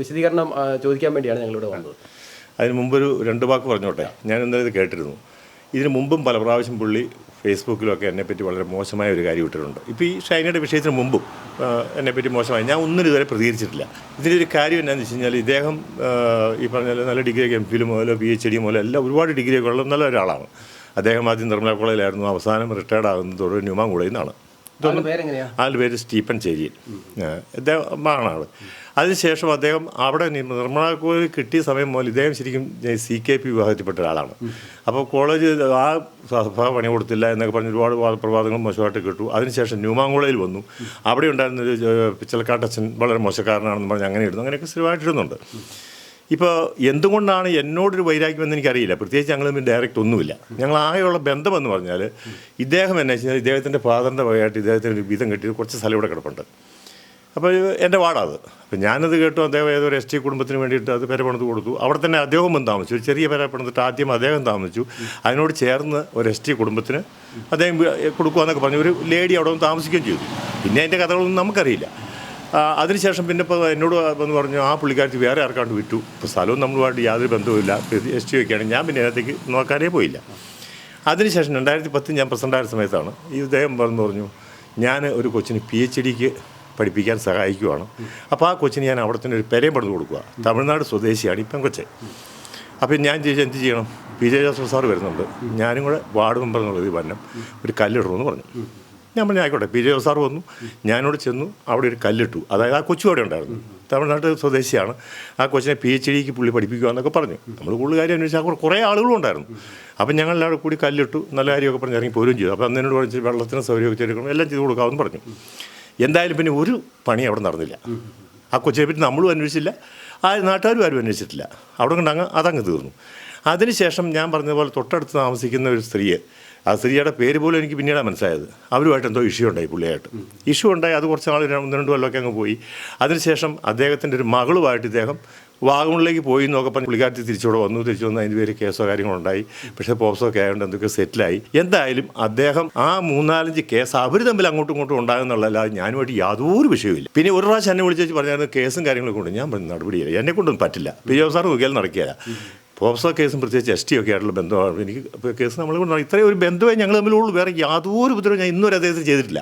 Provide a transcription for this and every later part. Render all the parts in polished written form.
വിശദീകരണം ചോദിക്കാൻ വേണ്ടിയാണ് ഞങ്ങളിവിടെ വന്നത്. അതിന് മുമ്പൊരു 2 വാക്ക് പറഞ്ഞോട്ടെ. ഞാൻ ഇന്നലെ ഇത് കേട്ടിരുന്നു. ഇതിന് മുമ്പും പല പ്രാവശ്യം പുള്ളി ഫേസ്ബുക്കിലൊക്കെ എന്നെപ്പറ്റി വളരെ മോശമായ ഒരു കാര്യം ഇട്ടിട്ടുണ്ട്. ഇപ്പോൾ ഈ ഷൈനയുടെ വിഷയത്തിന് മുമ്പും എന്നെപ്പറ്റി മോശമായി ഞാൻ ഒന്നിനും ഇതുവരെ പ്രതികരിച്ചിട്ടില്ല. ഇതിലൊരു കാര്യം എന്താണെന്ന് വെച്ച് കഴിഞ്ഞാൽ ഇദ്ദേഹം ഈ പറഞ്ഞ നല്ല ഡിഗ്രിയൊക്കെ MPhil മുതലോ PhD മുതലോ എല്ലാം ഒരുപാട് ഡിഗ്രിയൊക്കെ ഉള്ള നല്ല ഒരാളാണ്. അദ്ദേഹം ആദ്യം നിർമ്മല കോളേജിലായിരുന്നു, അവസാനം റിട്ടയർഡ് ആകുന്നതോടെ ന്യൂമാങ്കുളയിൽ നിന്നാണ്. ആളുടെ പേര് സ്റ്റീഫൻ ചേരിയൻ. ഇദ്ദേഹമാണ്. അതിനുശേഷം അദ്ദേഹം അവിടെ നിർമ്മല കോളേജിൽ കിട്ടിയ സമയം മുതൽ ഇദ്ദേഹം ശരിക്കും CKP വിഭാഗത്തിൽപ്പെട്ട ഒരാളാണ്. അപ്പോൾ കോളേജ് ആ സഭ പണി കൊടുത്തില്ല എന്നൊക്കെ പറഞ്ഞ് ഒരുപാട് വാദപ്രവാദങ്ങളും മോശമായിട്ട് കിട്ടു. അതിനുശേഷം ന്യൂമാങ്കുളയിൽ വന്നു. അവിടെ ഉണ്ടായിരുന്നൊരു പിച്ചലക്കാട്ടച്ഛൻ വളരെ മോശക്കാരനാണെന്ന് പറഞ്ഞ് അങ്ങനെ ഇടുന്നു. അങ്ങനെയൊക്കെ സ്ഥിരമായിട്ടിരുന്നുണ്ട്. ഇപ്പോൾ എന്തുകൊണ്ടാണ് എന്നോടൊരു വൈരാഗ്യമെന്ന് എനിക്കറിയില്ല. പ്രത്യേകിച്ച് ഞങ്ങൾ തമ്മിൽ ഡയറക്റ്റ് ഒന്നുമില്ല. ഞങ്ങൾ ആകെയുള്ള ബന്ധമെന്ന് പറഞ്ഞാൽ ഇദ്ദേഹം എന്നു വെച്ചാൽ ഇദ്ദേഹത്തിൻ്റെ ഫാദറിൻ്റെ വകയായിട്ട് ഇദ്ദേഹത്തിന് ഒരു വീതം കിട്ടിയത് കുറച്ച് സ്ഥലം ഇവിടെ കിടപ്പുണ്ട്. അപ്പോൾ എൻ്റെ വാർഡത്. അപ്പോൾ ഞാനത് കേട്ടു. അദ്ദേഹം ഏതൊരു ST കുടുംബത്തിന് വേണ്ടിയിട്ട് അത് പെര പണിത് കൊടുത്തു. അവിടെ തന്നെ അദ്ദേഹം വന്ന് താമസിച്ചു. ഒരു ചെറിയ പെര പണിതിട്ട് ആദ്യം അദ്ദേഹം താമസിച്ചു. അതിനോട് ചേർന്ന് ഒരു ST കുടുംബത്തിന് അദ്ദേഹം കൊടുക്കുകയെന്നൊക്കെ പറഞ്ഞു. ഒരു ലേഡി അവിടെ വന്ന് താമസിക്കുകയും ചെയ്തു. പിന്നെ അതിൻ്റെ കഥകളൊന്നും നമുക്കറിയില്ല. അതിനുശേഷം പിന്നെ ഇപ്പോൾ എന്നോട് വന്ന് പറഞ്ഞു ആ പുള്ളിക്കാരത്തി വേറെ ആർക്കാണ്ട് വിറ്റു. ഇപ്പോൾ സ്ഥലവും നമ്മളുമായിട്ട് യാതൊരു ബന്ധവുമില്ല. ST ഒക്കെയാണ്. ഞാൻ പിന്നെ അതിനകത്തേക്ക് നോക്കാനേ പോയില്ല. അതിനുശേഷം 2010 ഞാൻ പ്രസിഡൻ്റായ സമയത്താണ് ഈ ഇദ്ദേഹം പറഞ്ഞു ഞാൻ ഒരു കൊച്ചിന് PhDക്ക് പഠിപ്പിക്കാൻ സഹായിക്കുവാണ്. അപ്പോൾ ആ കൊച്ചിന് ഞാൻ അവിടെ തന്നെ ഒരു പെരയും പണിത് കൊടുക്കുക. തമിഴ്നാട് സ്വദേശിയാണ് ഈ പെങ്കൊച്ചെ. അപ്പോൾ ഞാൻ ചോദിച്ചാൽ എന്ത് ചെയ്യണം? PJ ജോസഫ് സാറ് വരുന്നുണ്ട്, ഞാനും കൂടെ വാർഡ് മെമ്പർ എന്നുള്ളത് വരണം, ഒരു കല്ലിടണമെന്ന് പറഞ്ഞു. ഞാൻ പറഞ്ഞു ആയിക്കോട്ടെ. PJ ജോസഫ് സാറ് വന്നു. ഞാനോട് ചെന്നു. അവിടെ ഒരു കല്ലിട്ടു. അതായത് ആ കൊച്ചു അവിടെ ഉണ്ടായിരുന്നു. തമിഴ്നാട് സ്വദേശിയാണ്. ആ കൊച്ചിനെ PhDക്ക് പുള്ളി പഠിപ്പിക്കുക എന്നൊക്കെ പറഞ്ഞു. നമ്മൾ കൂടുതൽ കാര്യം അന്വേഷിച്ചാൽ കുറേ ആളുകളും ഉണ്ടായിരുന്നു. അപ്പം ഞങ്ങളെല്ലാവരും കൂടി കല്ലിട്ടു. നല്ല കാര്യമൊക്കെ പറഞ്ഞ് ഇറങ്ങി പോരും ചെയ്തു. അപ്പോൾ അന്നോട് പറഞ്ഞ് വെള്ളത്തിന് സൗകര്യമൊക്കെ ചെയ്തെടുക്കണം, എല്ലാം ചെയ്ത് കൊടുക്കാമെന്ന് പറഞ്ഞു. എന്തായാലും പിന്നെ ഒരു പണി അവിടെ നടന്നില്ല. ആ കൊച്ചിനെ പറ്റി നമ്മളും അന്വേഷിച്ചില്ല, ആ നാട്ടുകാരും ആരും അന്വേഷിച്ചിട്ടില്ല. അവിടെ കൊണ്ട് അതങ്ങ് തീർന്നു. അതിനുശേഷം ഞാൻ പറഞ്ഞതുപോലെ തൊട്ടടുത്ത് താമസിക്കുന്ന ഒരു സ്ത്രീയെ, ആ സ്ത്രീയുടെ പേര് പോലും എനിക്ക് പിന്നീടാണ് മനസ്സിലായത്. അവരുമായിട്ട് എന്തോ ഇഷ്യൂ ഉണ്ടായി. പുള്ളിയായിട്ട് ഇഷ്യൂ ഉണ്ടായി. അത് കുറച്ച് നാൾ 1-2 കൊല്ലമൊക്കെ അങ്ങ് പോയി. അതിനുശേഷം അദ്ദേഹത്തിൻ്റെ ഒരു മകളുമായിട്ട് ഇദ്ദേഹം വാഗമണിലേക്ക് പോയി എന്നൊക്കെ പറഞ്ഞ് പുള്ളിക്കാരത്തി തിരിച്ചു വന്നു. അതിൻ്റെ പേര് കേസോ കാര്യങ്ങളുണ്ടായി. പക്ഷേ പോപ്സോ ഒക്കെ ആയതുകൊണ്ട് എന്തൊക്കെ സെറ്റിലായി. എന്തായാലും അദ്ദേഹം ആ 3-4 കേസ് അവർ തമ്മിൽ അങ്ങോട്ടും ഇങ്ങോട്ടും ഉണ്ടാകുന്നുള്ളതല്ലാതെ ഞാനുമായിട്ട് യാതൊരു വിഷയമില്ല. പിന്നെ ഒരു പ്രാവശ്യം എന്നെ വിളിച്ചു പറഞ്ഞായിരുന്നു കേസും കാര്യങ്ങളൊക്കെ ഉണ്ട്. ഞാൻ പറഞ്ഞു നടപടിയില്ല, എന്നെക്കൊണ്ടൊന്നും പറ്റില്ല. PJ സാർ നോക്കിയാൽ നടക്കുകയില്ല. പോപ്സോ കേസും പ്രത്യേകിച്ച് ST ഒക്കെ ആയിട്ടുള്ള ബന്ധമാണ്. എനിക്ക് കേസ് നമ്മൾ കൊണ്ട് ഇത്രയും ഒരു ബന്ധമേ ഞങ്ങൾ തമ്മിലുള്ളൂ. വേറെ യാതൊരു ഉപദ്രവം ഞാൻ ഇന്നുവരെ അദ്ദേഹത്തിന് ചെയ്തിട്ടില്ല.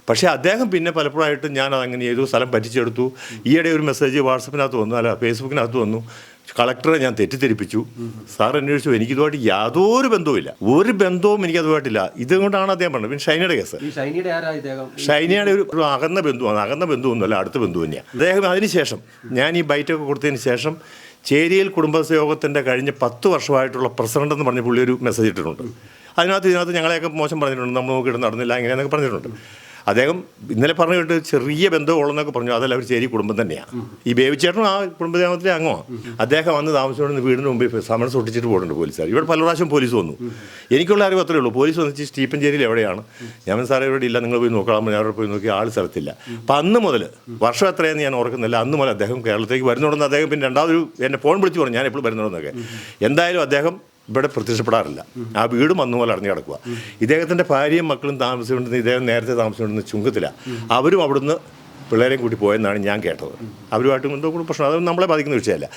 പക്ഷേ അദ്ദേഹം പിന്നെ പലപ്പോഴായിട്ട് ഞാൻ അതങ്ങനെ ചെയ്തു, സ്ഥലം പറ്റിച്ചെടുത്തു. ഈയിടെ ഒരു മെസ്സേജ് വാട്സപ്പിനകത്ത് വന്നു, അല്ല ഫേസ്ബുക്കിനകത്ത് വന്നു, കളക്ടറെ ഞാൻ തെറ്റിദ്ധരിപ്പിച്ചു. സാർ അന്വേഷിച്ചു. എനിക്കിതുമായിട്ട് യാതൊരു ബന്ധവുമില്ല, ഒരു ബന്ധവും എനിക്കതുമായിട്ടില്ല. ഇതുകൊണ്ടാണ് അദ്ദേഹം പറഞ്ഞത്. പിന്നെ ഷൈനയുടെ കേസ്, ഷൈനയുടെ ഒരു അകന്ന ബന്ധുവാണ്. അകന്ന ബന്ധുവൊന്നുമല്ല, അടുത്ത ബന്ധു തന്നെയാണ് അദ്ദേഹം. അതിനുശേഷം ഞാൻ ഈ ബൈറ്റൊക്കെ കൊടുത്തതിന് ശേഷം ചേരിയിൽ കുടുംബയോഗത്തിൻ്റെ കഴിഞ്ഞ 10 വർഷമായിട്ടുള്ള പ്രസിഡന്റ് എന്ന് പറഞ്ഞ പുള്ളി ഒരു മെസ്സേജ് ഇട്ടിട്ടുണ്ട്. ഇതിനകത്ത് ഞങ്ങളെയൊക്കെ മോശം പറഞ്ഞിട്ടുണ്ട്, നമ്മൾ നോക്കിയിട്ട് നടന്നില്ല ഇങ്ങനെയെന്നൊക്കെ പറഞ്ഞിട്ടുണ്ട്. അദ്ദേഹം ഇന്നലെ പറഞ്ഞു കേട്ട് ചെറിയ ബന്ധമുള്ളതെന്നൊക്കെ പറഞ്ഞു. അതല്ല, അവർ ചേരി കുടുംബം തന്നെയാണ്. ഈ ബേബിച്ചേട്ടനും ആ കുടുംബത്തിലെ അംഗമാണ്. അദ്ദേഹം വന്ന് താമസിച്ചുകൊണ്ട് വീടിന് മുമ്പിൽ സമൻസ് ഒട്ടിച്ചിട്ട് പോയിട്ടുണ്ട് പോലീസുകാർ. ഇവിടെ പല പ്രാവശ്യം പോലീസ് വന്നു. എനിക്കുള്ള അറിവ് അത്രയേ ഉള്ളൂ. പോലീസ് വന്നിട്ട് സ്റ്റീഫൻ ചേരിയിൽ എവിടെയാണ്? ഞാൻ സാറേ ഇവിടെ ഇല്ല, നിങ്ങൾ പോയി നോക്കാം. ഞാൻ അവിടെ പോയി നോക്കി, ആൾ സ്ഥലത്തില്ല. അപ്പം അന്ന് മുതൽ, വർഷം എത്രയെന്ന് ഞാൻ ഓർക്കുന്നില്ല, അന്ന് മുതൽ അദ്ദേഹം കേരളത്തിലേക്ക് വരുന്നുണ്ടെന്ന് അദ്ദേഹം പിന്നെ രണ്ടാമതൊരു എന്നെ ഫോൺ വിളിച്ച് പറഞ്ഞു ഞാൻ എപ്പോഴും വരുന്നുണ്ടെന്നൊക്കെ. എന്തായാലും അദ്ദേഹം ഇവിടെ പ്രത്യക്ഷപ്പെടാറില്ല. ആ വീടും അന്ന് പോലെ അറിഞ്ഞു കിടക്കുക. ഇദ്ദേഹത്തിൻ്റെ ഭാര്യയും മക്കളും താമസിച്ചുകൊണ്ടിരുന്ന, ഇദ്ദേഹം നേരത്തെ താമസിച്ചുകൊണ്ടിരുന്ന ചുങ്കത്തിലാണ്. അവരും അവിടുന്ന് പിള്ളേരെയും കൂട്ടി പോയെന്നാണ് ഞാൻ കേട്ടത്. അവരുമായിട്ടും എന്തോ കൂടി പ്രശ്നം, അതൊന്നും നമ്മളെ ബാധിക്കുന്ന വിഷയമല്ല.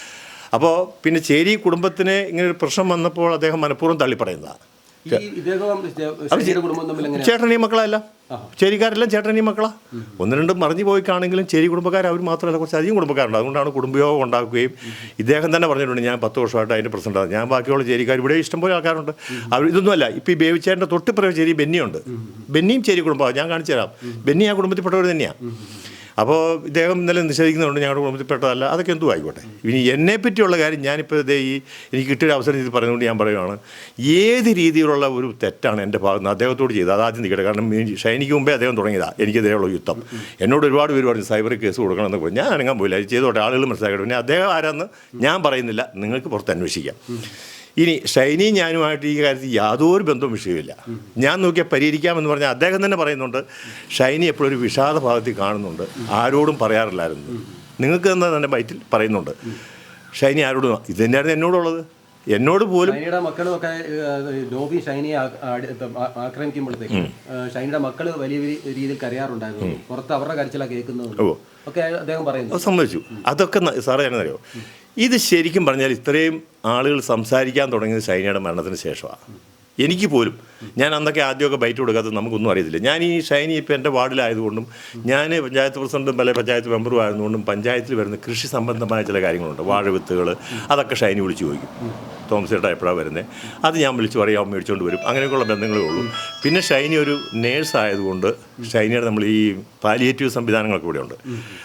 അപ്പോൾ പിന്നെ ചേരി കുടുംബത്തിന് ഇങ്ങനെ ഒരു പ്രശ്നം വന്നപ്പോൾ അദ്ദേഹം മനഃപൂർവ്വം തള്ളിപ്പറയുന്നതാണ്. ചേട്ടനീ മക്കളല്ല, ചേരിക്കാരെല്ലാം ചേട്ടനീ മക്കളാ. 1-2 മറിഞ്ഞു പോയിക്കാണെങ്കിലും ചേരി കുടുംബക്കാർ അവർ മാത്രമല്ല, കുറച്ച് അധികം കുടുംബക്കാരുണ്ട്. അതുകൊണ്ടാണ് കുടുംബയോഗം ഉണ്ടാക്കുകയും ഇദ്ദേഹം തന്നെ പറഞ്ഞിട്ടുണ്ട് ഞാൻ 10 വർഷമായിട്ട് അതിൻ്റെ പ്രസിഡന്റാണ്. ഞാൻ ബാക്കിയുള്ള ചേരിക്കാർ ഇവിടെ ഇഷ്ടംപോലെ ആൾക്കാരുണ്ട്. അവർ ഇതൊന്നുമല്ല. ഇപ്പോൾ ഈ ബേബിച്ചേട്ടൻ്റെ തൊട്ടിപ്പുറം ചേരി ബെന്നിയുണ്ട്. ബെന്നിയും ചേരി കുടുംബമാണ്. ഞാൻ കാണിച്ചു തരാം. ബെന്നി ആ കുടുംബത്തിൽപ്പെട്ടവർ തന്നെയാണ്. അപ്പോൾ ഇദ്ദേഹം ഇന്നലെ നിഷേധിക്കുന്നുണ്ട് ഞങ്ങളുടെ കുടുംബത്തിൽപ്പെട്ടതല്ല. അതൊക്കെ എന്തും ആയിക്കോട്ടെ. ഇനി എന്നെപ്പറ്റിയുള്ള കാര്യം ഞാനിപ്പോൾ എനിക്ക് കിട്ടിയൊരു അവസരം ഇത് പറയുന്നതുകൊണ്ട് ഞാൻ പറയുകയാണ്, ഏത് രീതിയിലുള്ള ഒരു തെറ്റാണ് എൻ്റെ ഭാഗത്ത് നിന്ന് അദ്ദേഹത്തോട് ചെയ്തത് അതാദ്യം നിൽക്കട്ടെ. കാരണം ഷൈനിക്ക് മുമ്പേ അദ്ദേഹം തുടങ്ങിയതാണ് എനിക്കെതിരെയുള്ള യുദ്ധം. എന്നോട് ഒരുപാട് പേര് പറഞ്ഞു സൈബർ കേസ് കൊടുക്കണമെന്ന് പറഞ്ഞു. ഞാൻ അനങ്ങാൻ പോയില്ല. അത് ചെയ്തോട്ടെ, ആളുകൾ മനസ്സിലാക്കട്ടെ. പിന്നെ അദ്ദേഹം ആരാന്ന് ഞാൻ പറയുന്നില്ല, നിങ്ങൾക്ക് പുറത്ത് അന്വേഷിക്കാം. ഇനി ഷൈനി ഞാനുമായിട്ട് ഈ കാര്യത്തിൽ യാതൊരു ബന്ധവും വിഷയമില്ല. ഞാൻ നോക്കിയാൽ പരിഹരിക്കാമെന്ന് പറഞ്ഞാൽ അദ്ദേഹം തന്നെ പറയുന്നുണ്ട് ഷൈനി എപ്പോഴും ഒരു വിഷാദ ഭാഗത്തിൽ കാണുന്നുണ്ട്, ആരോടും പറയാറില്ലായിരുന്നു. നിങ്ങൾക്ക് തന്നെ ബൈറ്റിൽ പറയുന്നുണ്ട് ഷൈനി ആരോടും. ഇത് തന്നെയായിരുന്നു എന്നോടുള്ളത്. എന്നോട് പോലും ഷൈനിയുടെ മക്കളുമൊക്കെ നോബി ഷൈനിയെ ആക്രമിക്കുമ്പോഴത്തേക്ക് ഷൈനിയുടെ മക്കൾ വലിയ രീതിയിൽ കരയാറുണ്ടായിരുന്നു. പുറത്ത് അവരുടെ കരച്ചിലാണ് കേൾക്കുന്നത് ഒക്കെ അദ്ദേഹം പറയുന്നു. സമ്മതിച്ചു. അതൊക്കെ സാറേ ഞാനറിയോ, ഇത് ശരിക്കും പറഞ്ഞാൽ ഇത്രയും ആളുകൾ സംസാരിക്കാൻ തുടങ്ങിയത് ഷൈനിയുടെ മരണത്തിന് ശേഷമാണ്. എനിക്ക് പോലും, ഞാൻ അന്നൊക്കെ ആദ്യമൊക്കെ ബൈറ്റ് കൊടുക്കാത്തത് നമുക്കൊന്നും അറിയത്തില്ല. ഞാൻ ഈ ഷൈനി ഇപ്പോൾ എൻ്റെ വാർഡിലായതുകൊണ്ടും ഞാൻ പഞ്ചായത്ത് പ്രസിഡന്റും പല പഞ്ചായത്ത് മെമ്പറും ആയതുകൊണ്ടും പഞ്ചായത്തിൽ വരുന്ന കൃഷി സംബന്ധമായ ചില കാര്യങ്ങളുണ്ട്, വാഴ വിത്തുകൾ, അതൊക്കെ ഷൈനി വിളിച്ച് ചോദിക്കും. തോമസ് ചേട്ടാ എപ്പോഴാണ് വരുന്നത്, അത് ഞാൻ വിളിച്ച് പറയും, അവൻ മേടിച്ചുകൊണ്ട് വരും. അങ്ങനെയൊക്കെയുള്ള ബന്ധങ്ങളേ ഉള്ളൂ. പിന്നെ ഷൈനി ഒരു നേഴ്സ് ആയതുകൊണ്ട് ഷൈനിയുടെ നമ്മൾ ഈ പാലിയേറ്റീവ് സംവിധാനങ്ങളൊക്കെ ഇവിടെ ഉണ്ട്.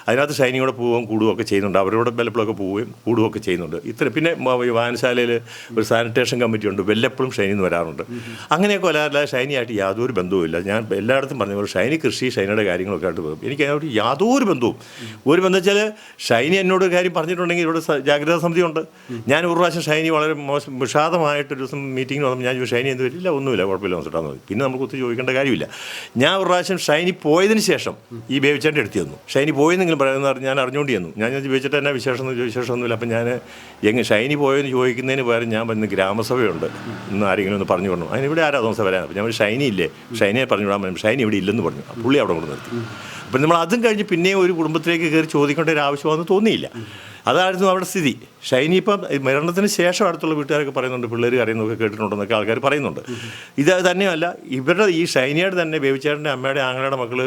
അതിനകത്ത് ഷൈനിയോടെ പോവുകയും കൂടുകയൊക്കെ ചെയ്യുന്നുണ്ട്. അവരോട് വല്ലപ്പോഴൊക്കെ പോവുകയും കൂടുകയൊക്കെ ചെയ്യുന്നുണ്ട്. പിന്നെ വായനശാലയിൽ ഒരു സാനിറ്റേഷൻ കമ്മിറ്റി ഉണ്ട്, വല്ലപ്പോഴും ഷൈനിന്ന് വരാറുണ്ട്. അങ്ങനെയൊക്കെ വരാറില്ല. ഷൈനിയായിട്ട് യാതൊരു ബന്ധവുമില്ല. ഞാൻ എല്ലായിടത്തും പറഞ്ഞ പോലെ ഷൈനി കൃഷി, ഷൈനിയുടെ കാര്യങ്ങളൊക്കെ ആയിട്ട് പോകും. എനിക്ക് അതിനോട് യാതൊരു ബന്ധവും. ഒരു ബന്ധം വെച്ചാൽ ഷൈനി എന്നോട് കാര്യം പറഞ്ഞിട്ടുണ്ടെങ്കിൽ ഇവിടെ ജാഗ്രതാ സമിതി ഉണ്ട്. ഞാൻ ഒരു പ്രാവശ്യം ഷൈനി വളരെ വിഷാദമായിട്ടൊരു ദിവസം മീറ്റിങ്ങിന് വന്നപ്പോൾ ഞാൻ ഷൈനി എന്ത് വരില്ല, ഒന്നുമില്ല, കുഴപ്പമില്ല വന്നിട്ടാന്ന് മതി. പിന്നെ നമുക്ക് ഒത്തിരി ചോദിക്കേണ്ട കാര്യമില്ല. ഞാൻ ഒരു പ്രാവശ്യം ഷൈനി പോയതിന് ശേഷം ഈ ബേബിച്ചേട്ടൻ്റെ എടുത്തു തന്നു. ഷൈനി പോയെന്നെങ്കിലും പറയുന്നത് ഞാൻ അറിഞ്ഞുകൊണ്ട് ചെന്നു. ഞാൻ ബേബിച്ചേട്ടൻ എന്നാ വിശേഷമൊന്നുമില്ല. അപ്പം ഞാൻ ഷൈനി പോയെന്ന് ചോദിക്കുന്നതിന് പകരം ഞാൻ പറഞ്ഞ ഗ്രാമസഭയുണ്ട്, ഇന്ന് ആരെങ്കിലും ഒന്ന് പറഞ്ഞു പറഞ്ഞു. അതിനിവിടെ ആരാ തോമസ് വരാൻ? അപ്പം ഞാൻ ഷൈനി ഇല്ലേ, ഷൈനിയെ പറഞ്ഞു വിടാൻ പറഞ്ഞു. ഷൈനി ഇവിടെ ഇല്ലെന്ന് പറഞ്ഞു. പുള്ളി അവിടെ കൊണ്ട് നിർത്തി. അപ്പം നമ്മൾ അതും കഴിഞ്ഞ് പിന്നെ ഒരു കുടുംബത്തിലേക്ക് കയറി ചോദിക്കേണ്ട ഒരു ആവശ്യമാണെന്ന് തോന്നിയില്ല. അതായിരുന്നു അവിടെ സ്ഥിതി. ഷൈനി ഇപ്പം മരണത്തിന് ശേഷം അടുത്തുള്ള വീട്ടുകാരൊക്കെ പറയുന്നുണ്ട്, പിള്ളേർ അറിയുന്നതൊക്കെ കേട്ടിട്ടുണ്ടെന്നൊക്കെ ആൾക്കാർ പറയുന്നുണ്ട്. ഇത് തന്നെയല്ല, ഇവരുടെ ഈ ഷൈനിയുടെ തന്നെ ബേബിച്ചേട്ടൻ്റെ അമ്മയുടെ ആങ്ങളുടെ മക്കൾ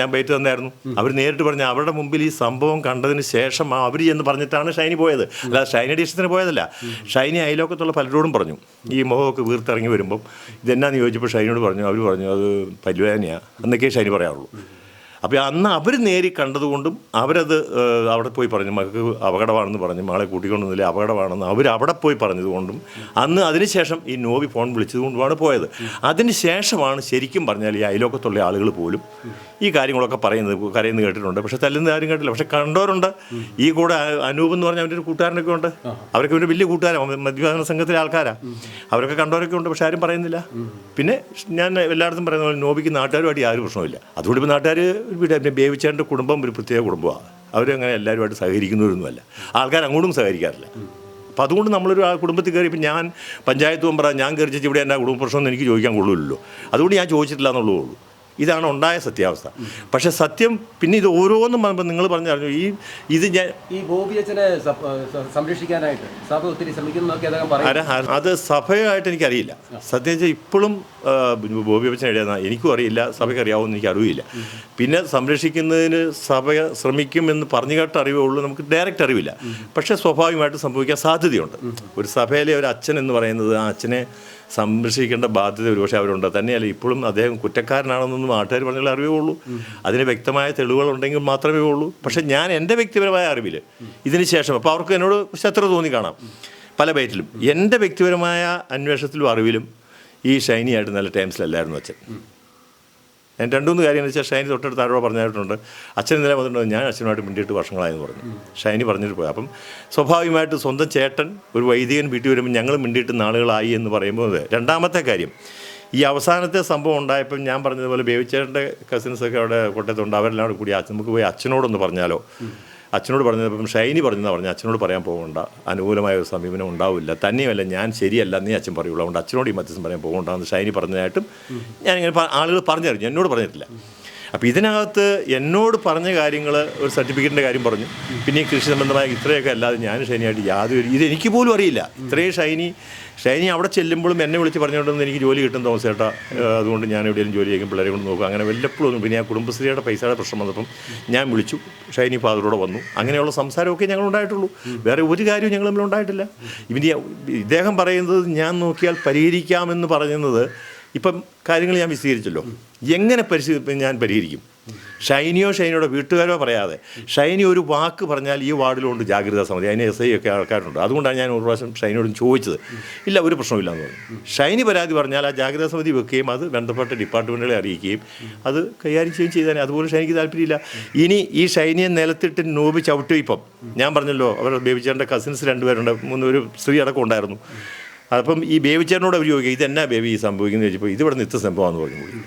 ഞാൻ ബൈറ്റ് തന്നായിരുന്നു. അവർ നേരിട്ട് പറഞ്ഞ അവരുടെ മുമ്പിൽ ഈ സംഭവം കണ്ടതിന് ശേഷം അവർ എന്ന് പറഞ്ഞിട്ടാണ് ഷൈനി പോയത്. അല്ലാതെ ഷൈനിയുടെ ഇഷ്ടത്തിന് പോയതല്ല. ഷൈനി അയലോക്കത്തുള്ള പലരോടും പറഞ്ഞു, ഈ മുഖമൊക്കെ വീർത്തിറങ്ങി വരുമ്പം ഇതെന്നാന്ന് ചോദിച്ചപ്പോൾ ഷൈനിയോട് പറഞ്ഞു. അവർ പറഞ്ഞു അത് പല്ലുവേദനയാണ് എന്നൊക്കെ ഷൈനി പറയാറുള്ളൂ. അപ്പോൾ അന്ന് അവർ നേരി കണ്ടതുകൊണ്ടും അവരത് അവിടെ പോയി പറഞ്ഞു, മകൾക്ക് അപകടമാണെന്ന് പറഞ്ഞു, മകളെ കൂട്ടിക്കൊണ്ടൊന്നുമില്ല, അപകടമാണെന്ന് അവിടെ പോയി പറഞ്ഞതുകൊണ്ടും അന്ന് അതിനുശേഷം ഈ നോബി ഫോൺ വിളിച്ചതുകൊണ്ടുമാണ് പോയത്. അതിന് ശേഷമാണ് ശരിക്കും പറഞ്ഞാൽ ഈ അയലോക്കത്തുള്ള ആളുകൾ പോലും ഈ കാര്യങ്ങളൊക്കെ കരയുന്നത് കേട്ടിട്ടുണ്ട്. പക്ഷേ തല്ലുന്ന ആരും കേട്ടില്ല. പക്ഷെ കണ്ടവരുണ്ട്. ഈ കൂടെ അനൂപ് എന്ന് പറഞ്ഞ അവൻ്റെ ഒരു കൂട്ടുകാരനൊക്കെ ഉണ്ട്. അവരൊക്കെ ഒരു വലിയ കൂട്ടുകാരാണ്, മദ്യപാന സംഘത്തിലെ ആൾക്കാരാണ്. അവരൊക്കെ കണ്ടവരൊക്കെ ഉണ്ട്. പക്ഷെ ആരും പറയുന്നില്ല. പിന്നെ ഞാൻ എല്ലായിടത്തും പറയുന്ന പോലെ നോബിക്ക് നാട്ടുകാരുമായിട്ട് യാതൊരു പ്രശ്നമില്ല. അതുകൊണ്ട് ഇപ്പോൾ നാട്ടുകാർ ബേബിച്ചേട്ടൻ്റെ കുടുംബം ഒരു പ്രത്യേക കുടുംബമാണ്. അവരങ്ങനെ എല്ലാവരുമായിട്ട് സഹകരിക്കുന്നവരൊന്നുമല്ല. ആൾക്കാർ അങ്ങോട്ടും സഹകരിക്കാറില്ല. അപ്പോൾ അതുകൊണ്ട് നമ്മളൊരു ആ കുടുംബത്തിൽ കയറി ഇപ്പം ഞാൻ പഞ്ചായത്ത് മെമ്പറാ, ഞാൻ കയറി വെച്ച് ഇവിടെ എന്നാ കുടുംബ പ്രശ്നമെന്ന് എനിക്ക് ചോദിക്കാൻ കൊള്ളില്ലല്ലോ. അതുകൊണ്ട് ഞാൻ ചോദിച്ചിട്ടില്ല എന്നുള്ളൂ. ഇതാണ് ഉണ്ടായ സത്യാവസ്ഥ. പക്ഷെ സത്യം പിന്നെ ഇത് ഓരോന്നും നിങ്ങൾ പറഞ്ഞറിഞ്ഞു. ഇത് ഞാൻ ഈ ബോബി അച്ഛനെ സംരക്ഷിക്കാനായിട്ട് സഭ ഒത്തിരി ശ്രമിക്കുന്നതൊക്കെ അദ്ദേഹം പറയും. അത് സഭയായിട്ട് എനിക്കറിയില്ല. സത്യം വെച്ചാൽ ഇപ്പോഴും ബോബി അച്ഛൻ എഴുതുന്ന എനിക്കും അറിയില്ല, സഭയ്ക്ക് അറിയാവുമെന്ന് എനിക്ക് അറിവില്ല. പിന്നെ സംരക്ഷിക്കുന്നതിന് സഭ ശ്രമിക്കുമെന്ന് പറഞ്ഞു കേട്ട അറിവേ ഉള്ളൂ, നമുക്ക് ഡയറക്റ്റ് അറിവില്ല. പക്ഷേ സ്വാഭാവികമായിട്ട് സംഭവിക്കാൻ സാധ്യതയുണ്ട്. ഒരു സഭയിലെ ഒരു അച്ഛൻ എന്ന് പറയുന്നത് ആ അച്ഛനെ സംരക്ഷിക്കേണ്ട ബാധ്യത ഒരുപക്ഷെ അവരുണ്ട്. തന്നെയല്ല ഇപ്പോഴും അദ്ദേഹം കുറ്റക്കാരനാണെന്നൊന്നും നാട്ടുകാർ പറഞ്ഞാൽ അറിവേ ഉള്ളൂ. അതിന് വ്യക്തമായ തെളിവുകളുണ്ടെങ്കിൽ മാത്രമേ ഉള്ളൂ. പക്ഷേ ഞാൻ എൻ്റെ വ്യക്തിപരമായ അറിവിൽ ഇതിന് ശേഷം അപ്പോൾ അവർക്ക് എന്നോട് ശത്രു തോന്നി കാണാം പല ബൈറ്റിലും. എൻ്റെ വ്യക്തിപരമായ അന്വേഷണത്തിലും അറിവിലും ഈ ഷൈനിയായിട്ട് നല്ല ടൈംസിലല്ലായിരുന്നു അച്ഛൻ. ഞാൻ 2-3 കാര്യം എന്ന് വെച്ചാൽ ഷൈനി തൊട്ടടുത്ത് ആരോട് പറഞ്ഞിട്ടുണ്ട്. അച്ഛൻ ഇന്നലെ വന്നിട്ടുണ്ട്, ഞാൻ അച്ഛനുമായിട്ട് മിണ്ടിയിട്ട് വർഷങ്ങളായെന്ന് പറഞ്ഞു. ഷൈനി പറഞ്ഞിട്ട് പോയി. അപ്പം സ്വാഭാവികമായിട്ട് സ്വന്തം ചേട്ടൻ ഒരു വൈദികൻ വീട്ടിൽ വരുമ്പോൾ ഞങ്ങൾ മിണ്ടിയിട്ട് നാളുകളായി എന്ന് പറയുമ്പോൾ രണ്ടാമത്തെ കാര്യം, ഈ അവസാനത്തെ സംഭവം ഉണ്ടായപ്പം ഞാൻ പറഞ്ഞതുപോലെ ബേബിച്ചേട്ടൻ്റെ കസിൻസൊക്കെ അവിടെ കോട്ടയത്തുണ്ട്. അവരെല്ലാം കൂടി നമുക്ക് പോയി അച്ഛനോടൊന്ന് പറഞ്ഞാലോ. അച്ഛനോട് പറഞ്ഞപ്പം ഷൈനി പറഞ്ഞെന്നാണ് പറഞ്ഞു, അച്ഛനോട് പറയാൻ പോകണ്ട, അനുകൂലമായ ഒരു സമീപനം ഉണ്ടാവില്ല, തന്നെയുമല്ല ഞാൻ ശരിയല്ല എന്നേ അച്ഛൻ പറയുള്ളൂ, അതുകൊണ്ട് അച്ഛനോട് ഈ മധ്യസ്ഥം പറയാൻ പോകണ്ടെന്ന് ഷൈനി പറഞ്ഞതായിട്ടും ഞാനിങ്ങനെ ആളുകൾ പറഞ്ഞറിഞ്ഞു, എന്നോട് പറഞ്ഞിട്ടില്ല. അപ്പോൾ ഇതിനകത്ത് എന്നോട് പറഞ്ഞ കാര്യങ്ങൾ ഒരു സർട്ടിഫിക്കറ്റിൻ്റെ കാര്യം പറഞ്ഞു. പിന്നെ ഈ കൃഷി സംബന്ധമായ ഇത്രയൊക്കെ അല്ലാതെ ഞാൻ ഷൈനിയായിട്ട് യാതൊരു ഇതെനിക്ക് പോലും അറിയില്ല. ഇത്രയും ഷൈനി അവിടെ ചെല്ലുമ്പോഴും എന്നെ വിളിച്ച് പറഞ്ഞുകൊണ്ടെന്ന് എനിക്ക് ജോലി കിട്ടും തോമസ് ചേട്ടാ, അതുകൊണ്ട് ഞാൻ എവിടെയെങ്കിലും ജോലി ചെയ്യും, പിള്ളേരെ കൊണ്ട് നോക്കും, അങ്ങനെ വല്ലപ്പോഴും. പിന്നെ ആ കുടുംബശ്രീയുടെ പൈസയുടെ പ്രശ്നം വന്നപ്പം ഞാൻ വിളിച്ചു, ഷൈനി ഫാദറോടെ വന്നു. അങ്ങനെയുള്ള സംസാരമൊക്കെ ഞങ്ങളുണ്ടായിട്ടുള്ളൂ. വേറെ ഒരു കാര്യവും ഞങ്ങൾ തമ്മിലുണ്ടായിട്ടില്ല. ഇദ്ദേഹം പറയുന്നത് ഞാൻ നോക്കിയാൽ പരിഹരിക്കാമെന്ന് പറയുന്നത് ഇപ്പം കാര്യങ്ങൾ ഞാൻ വിശദീകരിച്ചല്ലോ. എങ്ങനെ ഞാൻ പരിഹരിക്കും? ഷൈനിയോടെ വീട്ടുകാരോ പറയാതെ ഷൈനി ഒരു വാക്ക് പറഞ്ഞാൽ ഈ വാർഡിലുണ്ട് ജാഗ്രതാ സമിതി, അതിന് SI ഒക്കെ ആൾക്കാരുണ്ട്. അതുകൊണ്ടാണ് ഞാൻ ഒരു പ്രാവശ്യം ഷൈനിയോടും ചോദിച്ചത്. ഇല്ല, ഒരു പ്രശ്നമില്ലെന്ന് പറഞ്ഞു. ഷൈനി പരാതി പറഞ്ഞാൽ ആ ജാഗ്രതാ സമിതി വെക്കുകയും അത് ബന്ധപ്പെട്ട ഡിപ്പാർട്ട്മെൻറ്റുകളെ അറിയിക്കുകയും അത് കൈകാര്യം ചെയ്യുകയും ചെയ്താൽ അതുപോലെ ഷൈനിക്ക് താല്പര്യമില്ല. ഇനി ഈ ഷൈനിയെ നിലത്തിട്ട് നോബി ചവിട്ടും. ഇപ്പം ഞാൻ പറഞ്ഞല്ലോ, അവരുടെ ബേബിച്ചേട്ടൻ്റെ കസിൻസ് 2 പേരുണ്ട്, ഒരു സ്ത്രീ അടക്കം ഉണ്ടായിരുന്നു. അപ്പം ഈ ബേബിച്ചേട്ടനോട് അവർ ചോദിക്കുക ഇതെന്നാ ബേബി ഈ സംഭവിക്കുന്നത് ചോദിച്ചപ്പോൾ ഇതിവിടെ നിത്യ സംഭവമാണെന്ന് പറഞ്ഞു.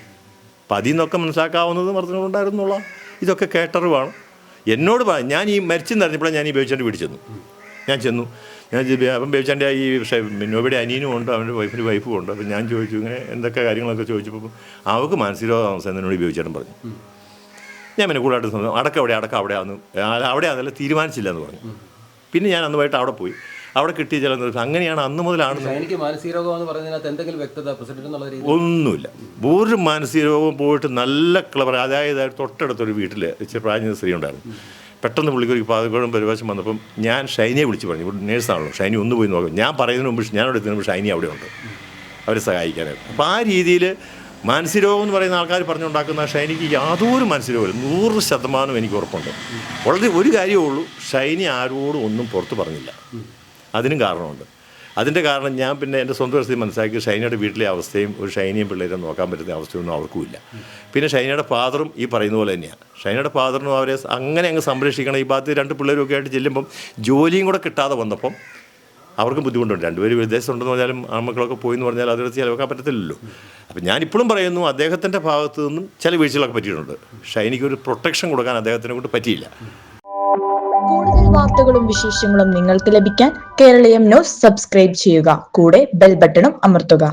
അപ്പം അതിൽ നിന്നൊക്കെ മനസ്സിലാക്കാവുന്നത് മറുപടികളുണ്ടായിരുന്നുള്ള ഇതൊക്കെ കേട്ടറിവാണ്. എന്നോട് ഞാൻ ഈ മരിച്ചെന്ന് അറിഞ്ഞപ്പോഴാണ് ഞാൻ ഈ ബേബിച്ചേട്ടൻ വീട്ടിൽ ചെന്നു. ഞാൻ അപ്പം ബേബിച്ചാൻ്റെ ഈ നോബിയുടെ അനിയനും ഉണ്ട്, അവൻ്റെ വൈഫിൻ്റെ വൈഫും ഉണ്ട്. അപ്പം ഞാൻ ചോദിച്ചു ഇങ്ങനെ എന്തൊക്കെ കാര്യങ്ങളൊക്കെ ചോദിച്ചപ്പോൾ അവൾക്ക് മാനസിക താമസം എന്നോട് ബേബിച്ചാട്ടൻ പറഞ്ഞു. ഞാൻ പിന്നെ കൂടുതലായിട്ട് അടക്കം അവിടെയാണെന്നല്ല തീരുമാനിച്ചില്ല എന്ന് പറഞ്ഞു. പിന്നെ ഞാൻ അന്നുമായിട്ട് അവിടെ പോയി, അവിടെ കിട്ടിയ ചില അങ്ങനെയാണ് അന്ന് മുതലാണ്. എനിക്ക് മാനസിക രോഗം എന്ന് പറയുന്നതിനകത്ത് എന്തെങ്കിലും വ്യക്തത പ്രസിഡന്റ് എന്നുള്ള രീതിയിൽ ഒന്നുമില്ല. ഒരു മാനസിക രോഗം പോയിട്ട് നല്ല ക്ലവർ, അതായത് തൊട്ടടുത്തൊരു വീട്ടിൽ ഇച്ചിരി പ്രാചീന സ്ത്രീ ഉണ്ടായിരുന്നു. പെട്ടെന്ന് പുള്ളിക്ക് ഒരു പാതകോളം പരിവേശം വന്നപ്പം ഞാൻ ഷൈനിയെ വിളിച്ച് പറഞ്ഞു, ഇവിടെ നേഴ്സാണല്ലോ, ഷൈനി ഒന്ന് പോയി നോക്കാം. ഞാൻ പറയുന്നതിന് മുമ്പ് ഞാനവിടെ എത്തുന്നതിന് മുമ്പ് ഷൈനി അവിടെ ഉണ്ട് അവരെ സഹായിക്കാനായിട്ട്. അപ്പോൾ ആ രീതിയിൽ മാനസിക രോഗം എന്ന് പറയുന്ന ആൾക്കാർ പറഞ്ഞുണ്ടാക്കുന്ന ഷൈനിക്ക് യാതൊരു മാനസിക രോഗമില്ല, 100% എനിക്ക് ഉറപ്പുണ്ട്. വളരെ ഒരു കാര്യമേ ഉള്ളൂ, ഷൈനി ആരോടും ഒന്നും പുറത്ത് പറഞ്ഞില്ല. അതിനും കാരണമുണ്ട്. അതിൻ്റെ കാരണം ഞാൻ പിന്നെ എൻ്റെ സ്വന്തം അവസ്ഥയിൽ മനസ്സിലാക്കി ഷൈനയുടെ വീട്ടിലെ അവസ്ഥയും ഒരു ഷൈനിയും പിള്ളേരെ നോക്കാൻ പറ്റുന്ന അവസ്ഥയൊന്നും അവർക്കുമില്ല. പിന്നെ ഷൈനയുടെ ഫാദറും ഈ പറയുന്ന പോലെ തന്നെയാണ്. ഷൈനയുടെ ഫാദറിനും അവരെ അങ്ങനെ അങ്ങ് സംരക്ഷിക്കണം. ഈ ഭാഗത്ത് 2 പിള്ളേരും ഒക്കെ ആയിട്ട് ചെല്ലുമ്പം ജോലിയും കൂടെ കിട്ടാതെ വന്നപ്പം അവർക്കും ബുദ്ധിമുട്ടുണ്ട്. 2 പേര് വിദേശത്തുണ്ടെന്ന് പറഞ്ഞാലും ആൺമക്കളൊക്കെ പോയി എന്ന് പറഞ്ഞാൽ അതിനകത്ത് ചിലവെക്കാൻ പറ്റത്തില്ലല്ലോ. അപ്പം ഞാനിപ്പോഴും പറയുന്നു, അദ്ദേഹത്തിൻ്റെ ഭാഗത്തു നിന്നും ചില വീഴ്ചകളൊക്കെ പറ്റിയിട്ടുണ്ട്. ഷൈനിക്ക് ഒരു പ്രൊട്ടക്ഷൻ കൊടുക്കാൻ അദ്ദേഹത്തിനെ കൊണ്ട് പറ്റിയില്ല. കൂടുതൽ വാർത്തകളും വിശേഷങ്ങളും നിങ്ങൾക്ക് ലഭിക്കാൻ കേരളീയം ന്യൂസ് സബ്സ്ക്രൈബ് ചെയ്യുക. കൂടെ ബെൽ ബട്ടണും അമർത്തുക.